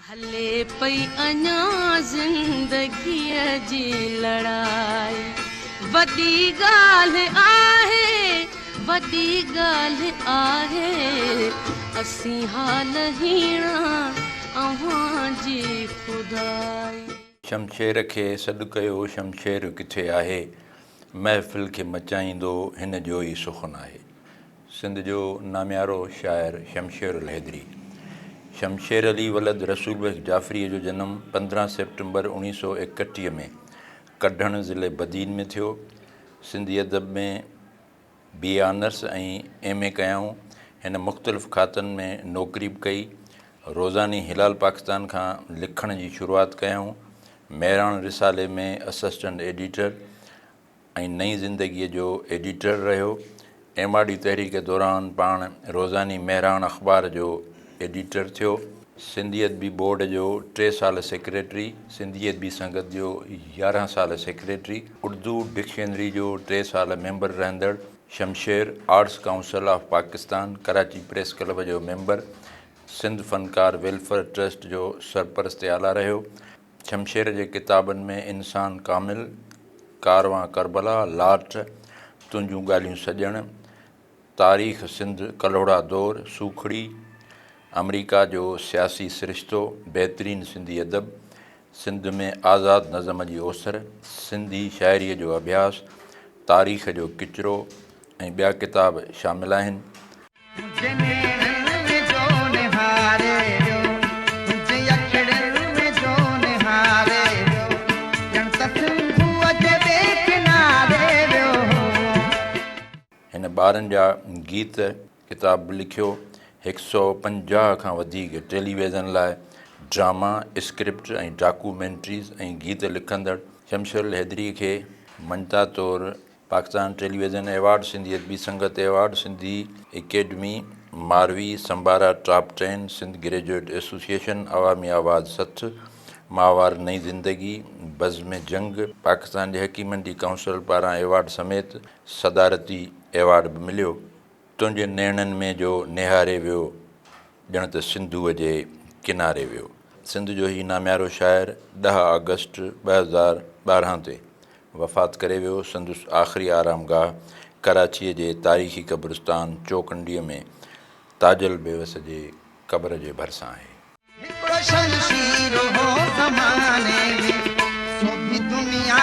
हले पई अञा ज़िंदगीअ जी लड़ाई, वॾी ॻाल्हि आहे, वॾी ॻाल्हि आहे, असीं हाल हीणा अव्हां जी खुदाई। शमशेर खे सॾु कयो, शमशेर किथे आहे, महफ़िल खे मचाईंदो हिन जो ई सुखन आहे। सिंध जो नामियारो शाइर शमशेर हैदरी। शमशेर अली वलद रसूल बख़्श जाफ़रीअ जो जनमु 15 सेप्टेम्बर 1931 में कढण ज़िले बदीन में थियो। सिंधी अदब में BA ऑनर्स ऐं MA कयाऊं। हिन मुख़्तलिफ़ खातनि में नौकरी बि कई। रोज़ानी हिलाल पाकिस्तान खां लिखण जी शुरूआति कयाऊं। महिराण रिसाले में असिस्टेंट एडिटर ऐं नई ज़िंदगीअ जो एडिटर रहियो। MRD तहरीक दौरान पाण रोज़ानी महिराण अख़बार जो एडिटर थियो। सिंधी अदबी बोर्ड जो 3 साल सेक्रेटरी, सिंधी अदबी संगत जो 11 साल सेक्रेटरी, उर्दू डिक्शनरी जो 3 साल मेंबर रहंदड़ Shamsher, arts council of Pakistan Karachi press club जो मेंबर, सिंध फ़नकार वेलफेयर ट्रस्ट जो सरपरस्त आला रहियो। शमशेर जे किताबनि में इंसान कामिल, कारवां करबला, लाट, तुंहिंजूं ॻाल्हियूं सॼण, तारीख़ सिंध कलोड़ा दौर, सूखड़ी, अमरीका जो सियासी सिरिश्तो, बहितरीन सिंधी अदब, सिंध में आज़ाद नज़म जी ओसर, सिंधी शाइरीअ जो अभ्यास, तारीख़ जो किचिरो ऐं ॿिया किताब शामिल आहिनि। हिन ॿारनि जा गीत किताब बि लिखियो। 150 खां वधीक टेलीविज़न लाइ ड्रामा, स्क्रिप्ट ऐं डॉक्यूमेंट्रीज़ ऐं गीत लिखंदड़ शमशेर हैदरी खे मञता तौरु पाकिस्तान टेलीविज़न एवार्ड, सिंधी अदबी संगत एवार्ड, सिंधी एकेडमी, मारवी, संबारा टॉप 10, सिंध ग्रेजुएट एसोसिएशन, अवामी आवाज़ 60, माहवार नई ज़िंदगी, बज़्म जंग, पाकिस्तान जे हकीमनि जी काउंसिल पारां एवार्ड समेत सदारती एवार्ड बि मिलियो। तुंहिंजे नेणनि में जो निहारे वियो, ॼण त सिंधूअ जे किनारे वियो। सिंध जो ही नामियारो शाइर 10 अगस्त 2012 ते वफ़ात करे वियो। संदुसि आख़िरी आरामगाह कराचीअ जे तारीख़ी क़ब्रिस्तान चौकंडीअ में ताजल बेवस जे क़ब्र जे भरिसां आहे। दुनिया